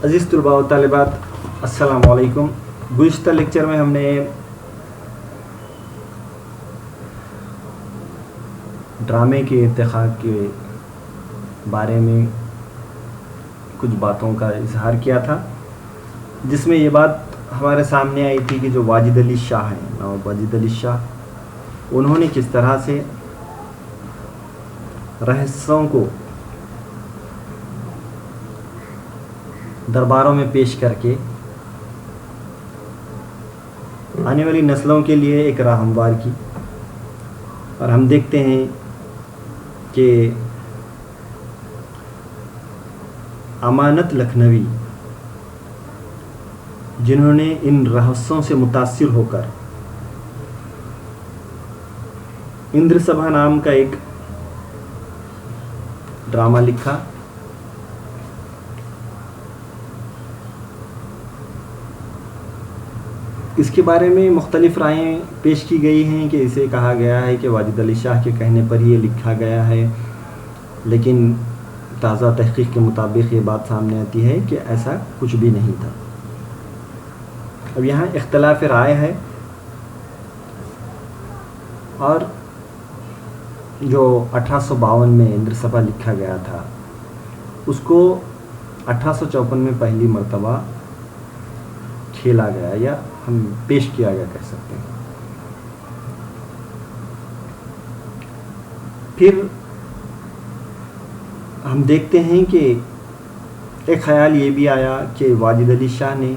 عزیز طلباء و طالبات السلام علیکم. گزشتہ لیکچر میں ہم نے ڈرامے کے ارتقاء کے بارے میں کچھ باتوں کا اظہار کیا تھا، جس میں یہ بات ہمارے سامنے آئی تھی کہ جو واجد علی شاہ ہیں، نواب واجد علی شاہ، انہوں نے کس طرح سے رہسوں کو درباروں میں پیش کر کے آنے والی نسلوں کے لیے ایک راہ ہموار کی. اور ہم دیکھتے ہیں کہ امانت لکھنوی، جنہوں نے ان رہسوں سے متاثر ہو کر اندر سبھا نام کا ایک ڈرامہ لکھا. اس کے بارے میں مختلف رائیں پیش کی گئی ہیں کہ اسے کہا گیا ہے کہ واجد علی شاہ کے کہنے پر ہی یہ لکھا گیا ہے، لیکن تازہ تحقیق کے مطابق یہ بات سامنے آتی ہے کہ ایسا کچھ بھی نہیں تھا. اب یہاں اختلاف رائے ہے، اور جو 1852 میں اندر سبھا لکھا گیا تھا اس کو 1854 میں پہلی مرتبہ کھیلا گیا، یا ہم پیش کیا گیا کہہ سکتے ہیں. پھر ہم دیکھتے ہیں کہ ایک خیال یہ بھی آیا کہ واجد علی شاہ نے،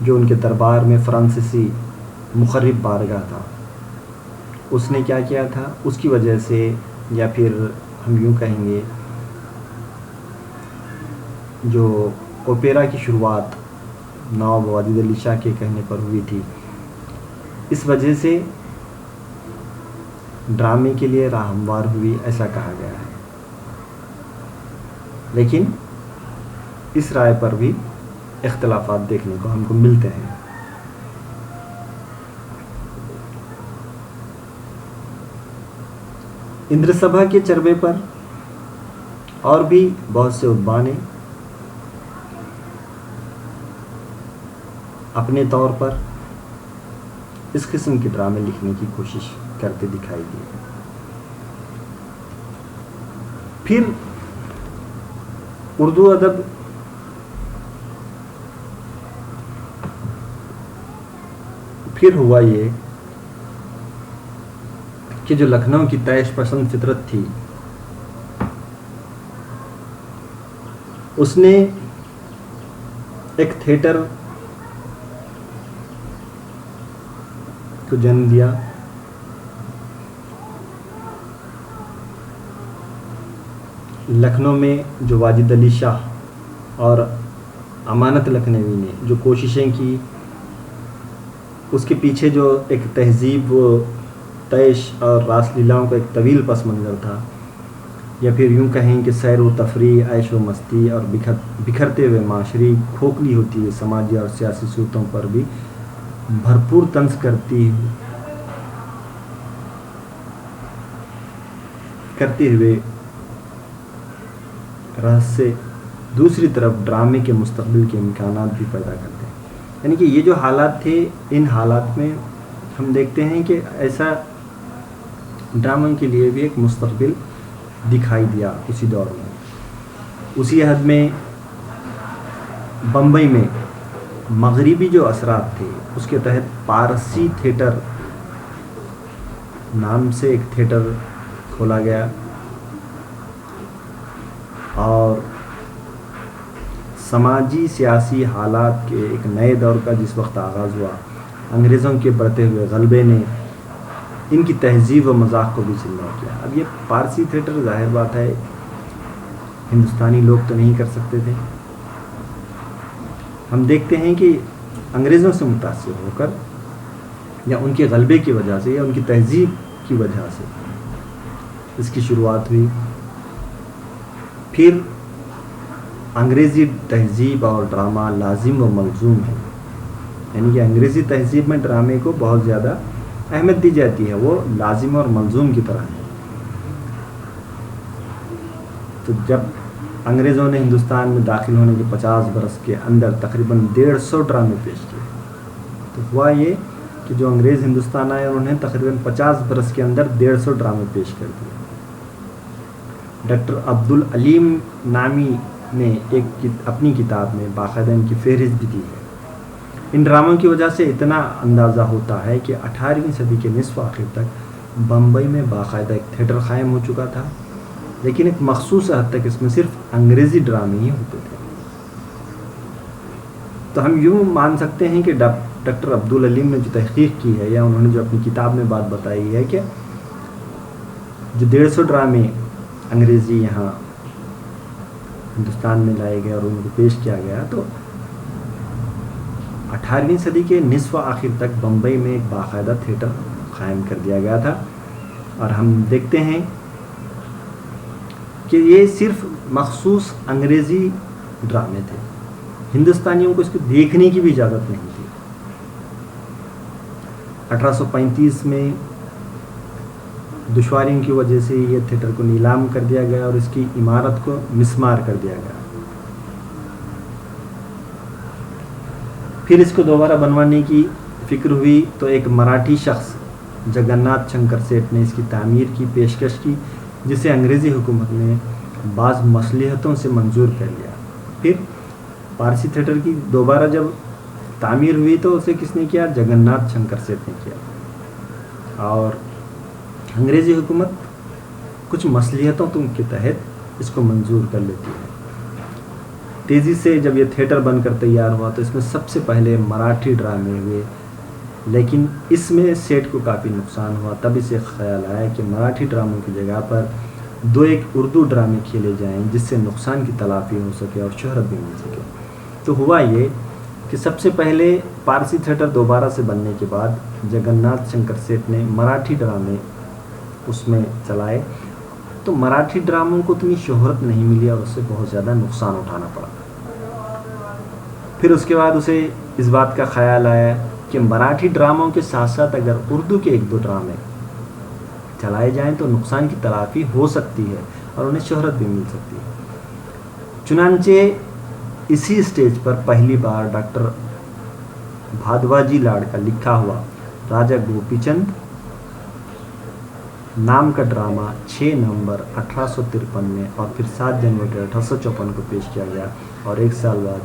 جو ان کے دربار میں فرانسیسی مخرب بارگاہ تھا، اس نے کیا کیا تھا، اس کی وجہ سے، یا پھر ہم یوں کہیں گے جو اوپیرا کی شروعات نواب واجد علی شاہ کے کہنے پر ہوئی تھی، اس وجہ سے ڈرامے کے لیے راہ ہموار ہوئی، ایسا کہا گیا ہے. لیکن اس رائے پر بھی اختلافات دیکھنے کو ہم کو ملتے ہیں. اندر سبھا کے چربے پر اور بھی بہت سے ادبا نے اپنے طور پر اس قسم کے ڈرامے لکھنے کی کوشش کرتے دکھائی دی. پھر اردو ادب پھر ہوا یہ کہ جو لکھنؤ کی طیش پسند فطرت تھی، اس نے ایک تھیٹر کو جنم دیا. لکھنؤ میں جو واجد علی شاہ اور امانت لکھنوی نے جو کوششیں کی، اس کے پیچھے جو ایک تہذیب و طیش اور راس لیلاؤں کا ایک طویل پس منظر تھا، یا پھر یوں کہیں کہ سیر و تفریح، عیش و مستی اور بکھرتے ہوئے معاشری کھوکھلی ہوتی ہے سماجی اور سیاسی صورتوں پر بھی بھرپور طنز کرتے ہوئے رہس سے دوسری طرف ڈرامے کے مستقبل کے امکانات بھی پیدا کرتے ہیں. یعنی کہ یہ جو حالات تھے، ان حالات میں ہم دیکھتے ہیں کہ ایسا ڈرامے کے لیے بھی ایک مستقبل دکھائی دیا اسی دور میں. اسی حد میں بمبئی میں مغربی جو اثرات تھے، اس کے تحت پارسی تھیٹر نام سے ایک تھیٹر کھولا گیا، اور سماجی سیاسی حالات کے ایک نئے دور کا جس وقت آغاز ہوا، انگریزوں کے بڑھتے ہوئے غلبے نے ان کی تہذیب و مذاق کو بھی چلنا کیا. اب یہ پارسی تھیٹر ظاہر بات ہے ہندوستانی لوگ تو نہیں کر سکتے تھے. ہم دیکھتے ہیں کہ انگریزوں سے متاثر ہو کر، یا ان کے غلبے کی وجہ سے، یا ان کی تہذیب کی وجہ سے اس کی شروعات ہوئی. پھر انگریزی تہذیب اور ڈرامہ لازم و ملزوم ہے، یعنی کہ انگریزی تہذیب میں ڈرامے کو بہت زیادہ اہمیت دی جاتی ہے، وہ لازم اور ملزوم کی طرح ہے. تو جب انگریزوں نے ہندوستان میں داخل ہونے کے 50 برس کے اندر تقریباً 150 ڈرامے پیش کیے. تو ہوا یہ کہ جو انگریز ہندوستان آئے انہوں نے تقریباً 50 برس کے اندر 150 ڈرامے پیش کر دیے. ڈاکٹر عبدالعلیم نامی نے اپنی کتاب میں باقاعدہ ان کی فہرست بھی دی ہے. ان ڈراموں کی وجہ سے اتنا اندازہ ہوتا ہے کہ 18ویں صدی کے نصف آخر تک بمبئی میں باقاعدہ ایک تھیٹر قائم ہو چکا تھا، لیکن ایک مخصوص حد تک اس میں صرف انگریزی ڈرامے ہی ہوتے تھے. تو ہم یوں مان سکتے ہیں کہ ڈاکٹر عبدالعلیم نے جو تحقیق کی ہے یا انہوں نے جو اپنی کتاب میں بات بتائی ہے کہ جو 150 ڈرامے انگریزی یہاں ہندوستان میں لائے گئے اور ان کو پیش کیا گیا، تو 18ویں صدی کے نصف آخر تک بمبئی میں ایک باقاعدہ تھیٹر قائم کر دیا گیا تھا. اور ہم دیکھتے ہیں کہ یہ صرف مخصوص انگریزی ڈرامے تھے، ہندوستانیوں کو اس کو دیکھنے کی بھی اجازت نہیں تھی. 1835 میں دشواریوں کی وجہ سے یہ تھیٹر کو نیلام کر دیا گیا اور اس کی عمارت کو مسمار کر دیا گیا. پھر اس کو دوبارہ بنوانے کی فکر ہوئی تو ایک مراٹھی شخص جگناتھ شنکر سیٹھ نے اس کی تعمیر کی پیشکش کی، جسے انگریزی حکومت نے بعض مصلحتوں سے منظور کر لیا. پھر پارسی تھیٹر کی دوبارہ جب تعمیر ہوئی تو اسے کس نے کیا؟ جگناتھ شنکر سیٹھ نے کیا. اور انگریزی حکومت کچھ مصلحتوں کے تحت اس کو منظور کر لیتی ہے. تیزی سے جب یہ تھیٹر بن کر تیار ہوا تو اس میں سب سے پہلے مراٹھی ڈرامے ہوئے، لیکن اس میں سیٹھ کو کافی نقصان ہوا. تب اسے خیال آیا کہ مراٹھی ڈراموں کی جگہ پر 2-1 اردو ڈرامے کھیلے جائیں جس سے نقصان کی تلافی ہو سکے اور شہرت بھی مل سکے. تو ہوا یہ کہ سب سے پہلے پارسی تھیٹر دوبارہ سے بننے کے بعد جگناتھ شنکر سیٹھ نے مراٹھی ڈرامے اس میں چلائے. تو مراٹھی ڈراموں کو اتنی شہرت نہیں ملی اور اس سے بہت زیادہ نقصان اٹھانا پڑا. پھر اس کے بعد اسے اس بات کا خیال آیا کہ مراٹھی ڈراموں کے ساتھ ساتھ اگر اردو کے 1-2 ڈرامے چلائے جائیں تو نقصان کی تلافی ہو سکتی ہے اور انہیں شہرت بھی مل سکتی ہے. چنانچہ اسی اسٹیج پر پہلی بار ڈاکٹر بھادواجی لاڈ کا لکھا ہوا راجہ گوپی چند نام کا ڈرامہ 6 نومبر 1853 میں اور پھر 7 جنوری 1854 کو پیش کیا گیا اور 1 سال بعد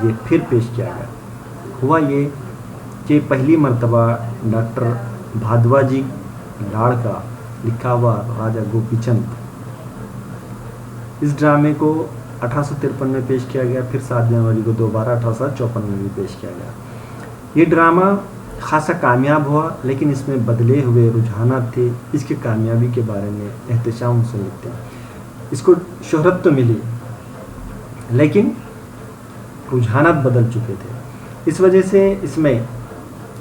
یہ پھر پیش کیا گیا. ہوا یہ کہ پہلی مرتبہ ڈاکٹر بھادواجی لاڑ کا لکھا ہوا راجہ گوپی چند اس ڈرامے کو 1853 میں پیش کیا گیا، پھر 7 جنوری کو دوبارہ 1854 میں بھی پیش کیا گیا. یہ ڈرامہ خاصا کامیاب ہوا، لیکن اس میں بدلے ہوئے رجحانات تھے. اس کی کامیابی کے بارے میں احتشام سے لکھتے ہیں. اس کو شہرت تو ملی لیکن رجحانات بدل چکے تھے. اس وجہ سے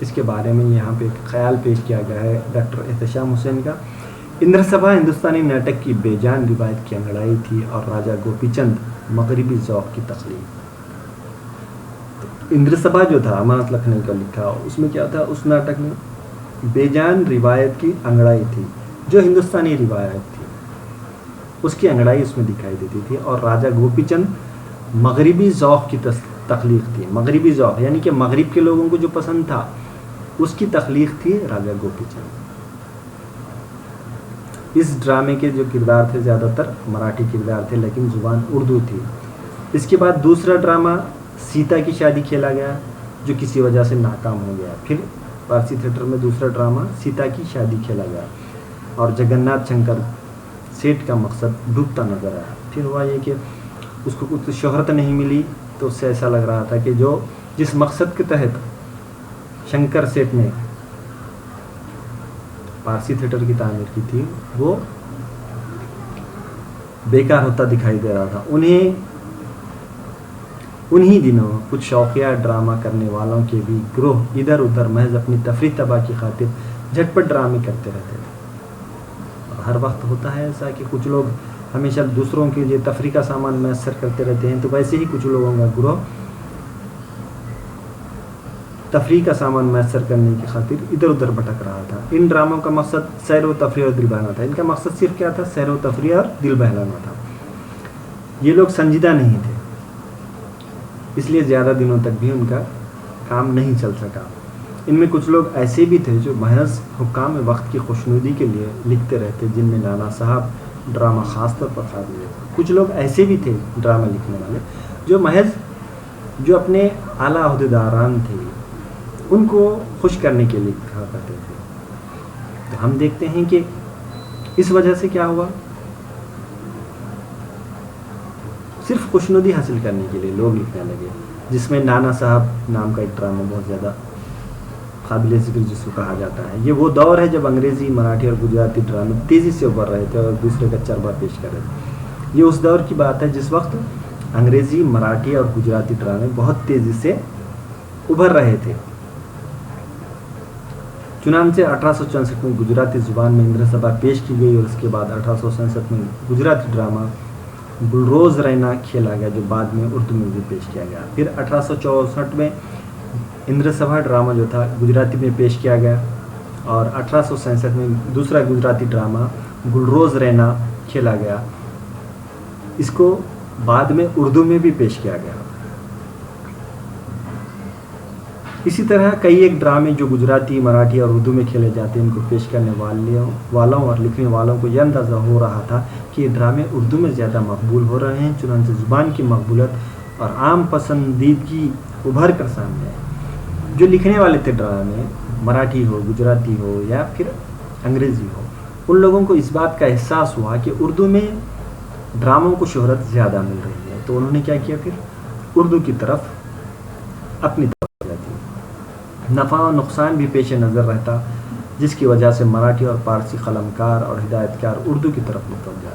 اس کے بارے میں یہاں پہ ایک خیال پیش کیا گیا ہے ڈاکٹر احتشام حسین کا. اندر سبھا ہندوستانی ناٹک کی بے جان روایت کی انگڑائی تھی اور راجہ گوپی چند مغربی ذوق کی تخلیق. اندر سبھا جو تھا امانت لکھنؤ کا لکھا، اس میں کیا تھا؟ اس ناٹک میں بے جان روایت کی انگڑائی تھی، جو ہندوستانی روایت تھی اس کی انگڑائی اس میں دکھائی دیتی تھی. اور راجہ گوپی چند مغربی ذوق کی تخلیق تھی. مغربی ذوق یعنی کہ مغرب کے لوگوں کو جو پسند تھا اس کی تخلیق تھی راجہ گوپی چند. اس ڈرامے کے جو کردار تھے زیادہ تر مراٹھی کردار تھے لیکن زبان اردو تھی. اس کے بعد دوسرا ڈرامہ سیتا کی شادی کھیلا گیا جو کسی وجہ سے ناکام ہو گیا. پھر پارسی تھیٹر میں دوسرا ڈرامہ سیتا کی شادی کھیلا گیا اور جگناتھ شنکر سیٹھ کا مقصد ڈوبتا نظر آیا. پھر ہوا یہ کہ اس کو کچھ شہرت نہیں ملی تو اس سے ایسا لگ رہا تھا کہ جس مقصد کے تحت شنکر سیٹھ نے پارسی تھیٹر کی تعمیر کی تھی وہ بیکار ہوتا دکھائی دے رہا تھا. انہی دنوں کچھ شوقیہ ڈرامہ کرنے والوں کے بھی گروہ ادھر ادھر محض اپنی تفریح تباہ کی خاطر جھٹپٹ ڈرامے کرتے رہتے تھے. ہر وقت ہوتا ہے ایسا کہ کچھ لوگ ہمیشہ دوسروں کے لیے تفریح کا سامان میسر کرتے رہتے ہیں، تو ویسے ہی کچھ لوگوں کا گروہ تفریح کا سامان میسر کرنے کی خاطر ادھر ادھر بھٹک رہا تھا. ان ڈراموں کا مقصد سیر و تفریح اور دل بہلانا تھا. ان کا مقصد صرف کیا تھا؟ سیر و تفریح اور دل بہلانا تھا. یہ لوگ سنجیدہ نہیں تھے، اس لیے زیادہ دنوں تک بھی ان کا کام نہیں چل سکا۔ ان میں کچھ لوگ ایسے بھی تھے جو محض حکام وقت کی خوشنودی کے لیے لکھتے رہتے، جن میں نانا صاحب ڈرامہ خاص طور پر قابل ہے۔ کچھ لوگ ایسے بھی تھے ڈرامہ لکھنے والے جو اپنے اعلیٰ عہدیداران تھے ان کو خوش کرنے کے لیے لکھا کرتے تھے۔ تو ہم دیکھتے ہیں کہ اس وجہ سے کیا ہوا، صرف خوشنودی حاصل کرنے کے لیے لوگ لکھنے لگے، جس میں نانا صاحب نام کا ایک ڈرامہ بہت زیادہ قابل ذکر جس کو کہا جاتا ہے۔ یہ وہ دور ہے جب انگریزی، مراٹھی اور گجراتی ڈرامے تیزی سے ابھر رہے تھے اور دوسرے کا چربا پیش کر رہے تھے۔ یہ اس دور کی بات ہے جس وقت انگریزی، مراٹھی اور گجراتی ڈرامے بہت تیزی سے ابھر رہے تھے۔ چنانچہ 1864 میں گجراتی زبان میں اندر سبھا پیش کی گئی اور اس کے بعد 1867 میں گجراتی ڈرامہ گلروز رینا کھیلا گیا، جو بعد میں اردو میں بھی پیش کیا گیا۔ پھر 1864 میں اندر سبھا ڈرامہ جو تھا گجراتی میں پیش کیا گیا، اور 1867 میں دوسرا گجراتی ڈرامہ گلروز رینا کھیلا گیا، اس کو بعد میں اردو میں بھی پیش کیا گیا۔ اسی طرح کئی ایک ڈرامے جو گجراتی، مراٹھی اور اردو میں کھیلے جاتے ہیں، ان کو پیش کرنے والوں اور لکھنے والوں کو یہ اندازہ ہو رہا تھا کہ یہ ڈرامے اردو میں زیادہ مقبول ہو رہے ہیں، چنانچہ زبان کی مقبولیت اور عام پسندیدگی ابھر کر سامنے آئی۔ جو لکھنے والے تھے ڈرامے، مراٹھی ہو، گجراتی ہو یا پھر انگریزی ہو، ان لوگوں کو اس بات کا احساس ہوا کہ اردو میں ڈراموں کو شہرت زیادہ مل رہی ہے، تو انہوں نے کیا کیا، پھر اردو کی طرف اپنی توجہ دی۔ نفع و نقصان بھی پیش نظر رہتا، جس کی وجہ سے مراٹھی اور پارسی قلمکار اور ہدایتکار اردو کی طرف متوجہ،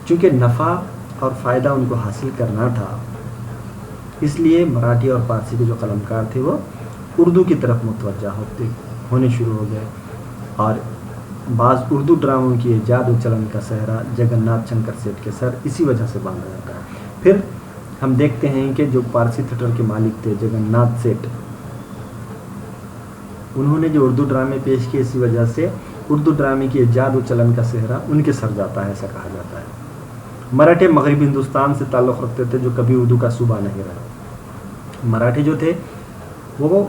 چونکہ نفع اور فائدہ ان کو حاصل کرنا تھا، اس لیے مراٹھی اور پارسی کے جو قلمکار تھے وہ اردو کی طرف متوجہ ہونے شروع ہو گئے، اور بعض اردو ڈراموں کی ایجاد و چلن کا سہرا جگن ناتھ شنکر سیٹھ کے سر اسی وجہ سے باندھا جاتا ہے۔ پھر ہم دیکھتے ہیں کہ جو پارسی تھیٹر کے مالک تھے جگن ناتھ سیٹھ، انہوں نے جو اردو ڈرامے پیش کیے، اسی وجہ سے اردو ڈرامے کی ایجاد و چلن کا سہرا ان کے سر جاتا ہے، ایسا کہا جاتا ہے۔ مراٹھے مغربی ہندوستان سے تعلق رکھتے تھے، جو کبھی اردو کا صوبہ نہیں رہا۔ مراٹھے جو تھے وہ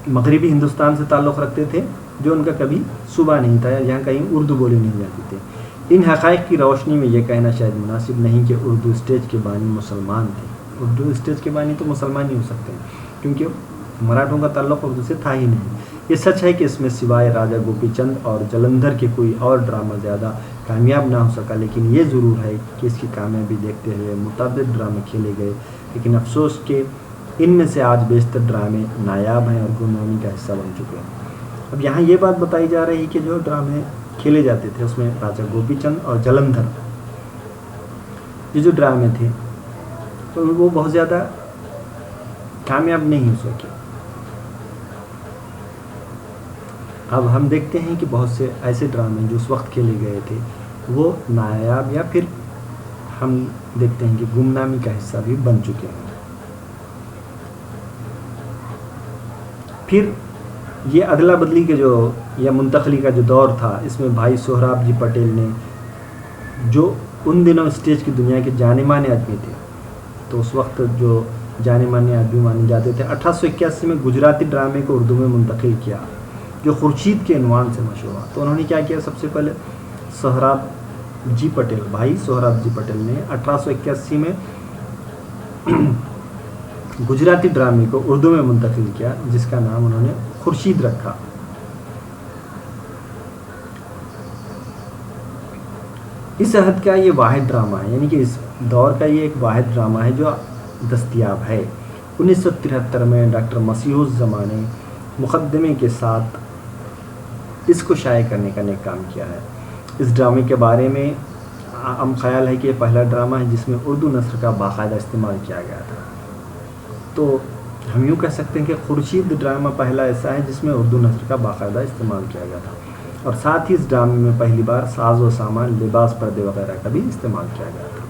مغربی ہندوستان سے تعلق رکھتے تھے، جو ان کا کبھی صوبہ نہیں تھا، یہاں کہیں اردو بولی نہیں جاتی تھی۔ ان حقائق کی روشنی میں یہ کہنا شاید مناسب نہیں کہ اردو اسٹیج کے بانی مسلمان تھے۔ اردو اسٹیج کے بانی تو مسلمان ہی ہو سکتے ہیں، کیونکہ مراٹھوں کا تعلق اردو سے تھا ہی نہیں۔ یہ سچ ہے کہ اس میں سوائے راجا گوپی چند اور جلندھر کے کوئی اور ڈرامہ زیادہ کامیاب نہ ہو سکا، لیکن یہ ضرور ہے کہ اس کی کامیابی دیکھتے ہوئے متعدد ڈرامے کھیلے گئے، لیکن افسوس کہ ان میں سے آج بیشتر ڈرامے نایاب ہیں اور گمنامی کا حصہ بن چکے ہیں۔ اب یہاں یہ بات بتائی جا رہی کہ جو ڈرامے کھیلے جاتے تھے اس میں راجا گوپی چند اور جلندھر، یہ جو ڈرامے تھے تو وہ بہت زیادہ کامیاب نہیں ہو سکے۔ اب ہم دیکھتے ہیں کہ بہت سے ایسے ڈرامے جو اس وقت کھیلے گئے تھے وہ نایاب یا پھر ہم دیکھتے ہیں کہ گمنامی کا حصہ بھی بن چکے ہیں۔ پھر یہ ادلا بدلی کے جو یا منتقلی کا جو دور تھا، اس میں بھائی سہراب جی پٹیل نے، جو ان دنوں اسٹیج کی دنیا کے جانے مانے آدمی تھے، تو اس وقت جو جانے مانے آدمی مانے جاتے تھے، 1881 میں گجراتی ڈرامے کو اردو میں منتقل کیا، جو خورشید کے عنوان سے مشہور ہوا۔ تو انہوں نے کیا کیا، سب سے پہلے سہراب جی پٹیل، بھائی سہراب جی پٹیل نے 1881 میں گجراتی ڈرامے کو اردو میں منتقل کیا، جس کا نام انہوں نے خورشید رکھا۔ اس عہد کا یہ واحد ڈرامہ ہے، یعنی کہ اس دور کا یہ ایک واحد ڈرامہ ہے جو دستیاب ہے۔ 1973 میں ڈاکٹر مسیح الزمان نے مقدمے کے ساتھ اس کو شائع کرنے کا نیک کام کیا ہے۔ اس ڈرامے کے بارے میں عام خیال ہے کہ یہ پہلا ڈرامہ ہے جس میں اردو نثر کا باقاعدہ استعمال کیا گیا تھا۔ تو ہم یوں کہہ سکتے ہیں کہ خورشید ڈرامہ پہلا ایسا ہے جس میں اردو نثر کا باقاعدہ استعمال کیا گیا تھا، اور ساتھ ہی اس ڈرامے میں پہلی بار ساز و سامان، لباس، پردے وغیرہ کا بھی استعمال کیا گیا تھا۔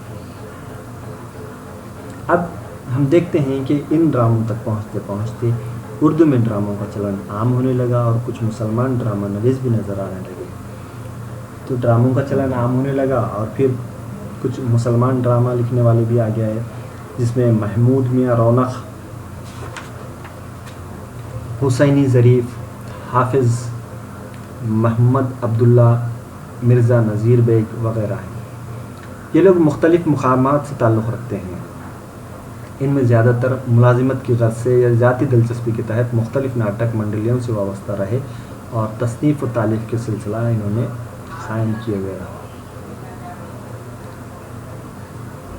اب ہم دیکھتے ہیں کہ ان ڈراموں تک پہنچتے پہنچتے اردو میں ڈراموں کا چلن عام ہونے لگا اور کچھ مسلمان ڈرامہ نویس بھی نظر آنے لگے۔ تو ڈراموں کا چلن عام ہونے لگا اور پھر کچھ مسلمان ڈرامہ لکھنے والے بھی آ گیا ہے، جس میں محمود میاں رونق، حسینی ظریف، حافظ محمد عبداللہ، مرزا نذیر بیگ وغیرہ ہیں۔ یہ لوگ مختلف مقامات سے تعلق رکھتے ہیں۔ ان میں زیادہ تر ملازمت کی غرض سے یا ذاتی دلچسپی کے تحت مختلف ناٹک منڈلیوں سے وابستہ رہے اور تصنیف و تالیف کے سلسلہ انہوں نے قائم کیے ہوئے۔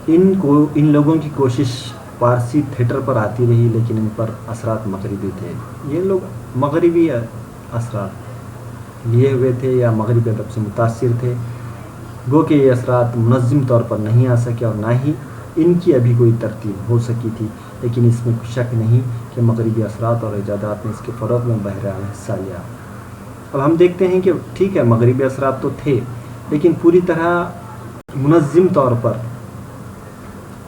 ان لوگوں کی کوشش پارسی تھیٹر پر آتی رہی، لیکن ان پر اثرات مغربی تھے۔ یہ لوگ مغربی اثرات لیے ہوئے تھے یا مغربی ادب سے متاثر تھے، گو کہ یہ اثرات منظم طور پر نہیں آ سکے اور نہ ہی ان کی ابھی کوئی ترتیب ہو سکی تھی، لیکن اس میں کوئی شک نہیں کہ مغربی اثرات اور ایجادات نے اس کے فروغ میں بہرحال حصہ لیا۔ اب ہم دیکھتے ہیں کہ ٹھیک ہے، مغربی اثرات تو تھے، لیکن پوری طرح منظم طور پر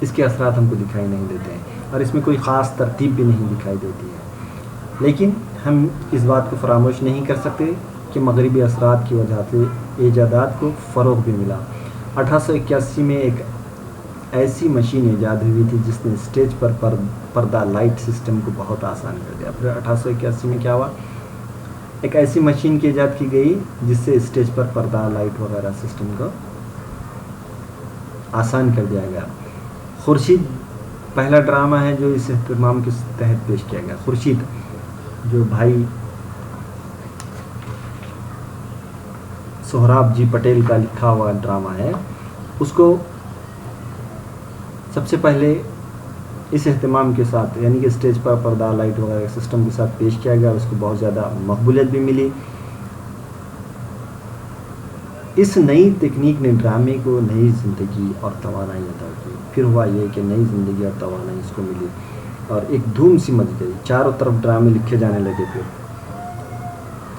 اس کے اثرات ہم کو دکھائی نہیں دیتے ہیں، اور اس میں کوئی خاص ترتیب بھی نہیں دکھائی دیتی ہے۔ لیکن ہم اس بات کو فراموش نہیں کر سکتے کہ مغربی اثرات کی وجہ سے ایجادات کو فروغ بھی ملا۔ 1881 میں ایک ایسی مشین ایجاد ہوئی تھی جس نے اسٹیج پر پردہ لائٹ سسٹم کو بہت آسان کر دیا۔ پھر 1881 میں کیا ہوا؟ ایک ایسی مشین کی ایجاد کی گئی جس سے اسٹیج پر پردہ لائٹ وغیرہ سسٹم کو آسان کر دیا گیا۔ خورشید پہلا ڈرامہ ہے جو اس اہتمام کے تحت پیش کیا گیا۔ خورشید جو بھائی سہراب جی پٹیل کا لکھا ہوا ڈرامہ ہے، اس کو سب سے پہلے اس اہتمام کے ساتھ، یعنی کہ اسٹیج پر پردہ لائٹ وغیرہ سسٹم کے ساتھ پیش کیا گیا، اس کو بہت زیادہ مقبولیت بھی ملی۔ اس نئی تکنیک نے ڈرامے کو نئی زندگی اور توانائی عطا کی۔ پھر ہوا یہ کہ نئی زندگی اور توانائی اس کو ملی اور ایک دھوم سی مچ گئی، چاروں طرف ڈرامے لکھے جانے لگے، پھر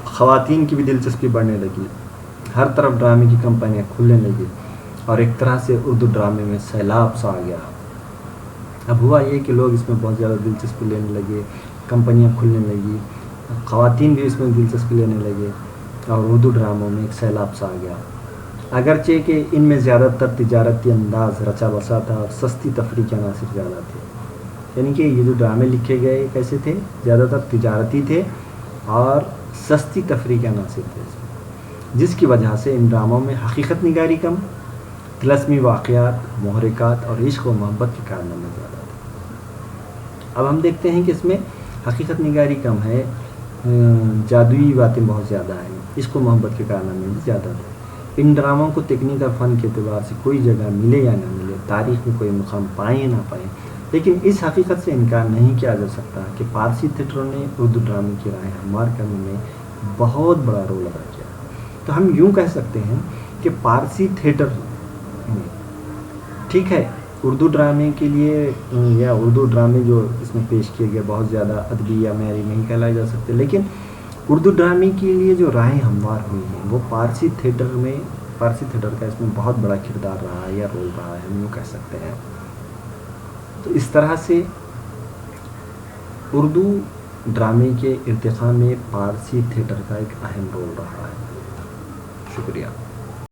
خواتین کی بھی دلچسپی بڑھنے لگی، ہر طرف ڈرامے کی کمپنیاں کھلنے لگی اور ایک طرح سے اردو ڈرامے میں سیلاب سا آ گیا۔ اب ہوا یہ کہ لوگ اس میں بہت زیادہ دلچسپی لینے لگے، کمپنیاں کھلنے لگی، خواتین بھی اس میں دلچسپی لینے لگے اور اردو ڈراموں میں ایک سیلاب سا آ گیا۔ اگرچہ کہ ان میں زیادہ تر تجارتی انداز رچا بسا تھا اور سستی تفریح کے عناصر زیادہ تھے، یعنی کہ یہ جو ڈرامے لکھے گئے کیسے تھے؟ زیادہ تر تجارتی تھے اور سستی تفریح کے عناصر تھے، جس کی وجہ سے ان ڈراموں میں حقیقت نگاری کم، طلسمی واقعات، محرکات اور عشق و محبت کے کارنامے زیادہ تھے۔ اب ہم دیکھتے ہیں کہ اس میں حقیقت نگاری کم ہے، جادوئی باتیں بہت زیادہ ہیں، عشق و محبت کے کارنامے بھی زیادہ تھے۔ ان ڈراموں کو تکنیک اور فن کے اعتبار سے کوئی جگہ ملے یا نہ ملے، تاریخ میں کوئی مقام پائیں یا نہ پائیں، لیکن اس حقیقت سے انکار نہیں کیا جا سکتا کہ پارسی تھیٹروں نے اردو ڈرامے کی رائے ہموار کرنے میں بہت بڑا رول ادا کیا۔ تو ہم یوں کہہ سکتے ہیں کہ پارسی تھیٹر میں ٹھیک ہے اردو ڈرامے کے لیے یا اردو ڈرامے جو اس میں پیش کیے گئے بہت زیادہ ادبی یا معیاری نہیں کہلائے جا سکتے، لیکن اردو ڈرامے کے لیے جو رائے ہموار ہوئی ہیں وہ پارسی تھیٹر کا اس میں بہت بڑا کردار رہا ہے یا رول رہا ہے، ہم یوں کہہ سکتے ہیں۔ تو اس طرح سے اردو ڈرامے کے ارتقاء میں پارسی تھیٹر کا ایک اہم رول رہا ہے۔ شکریہ۔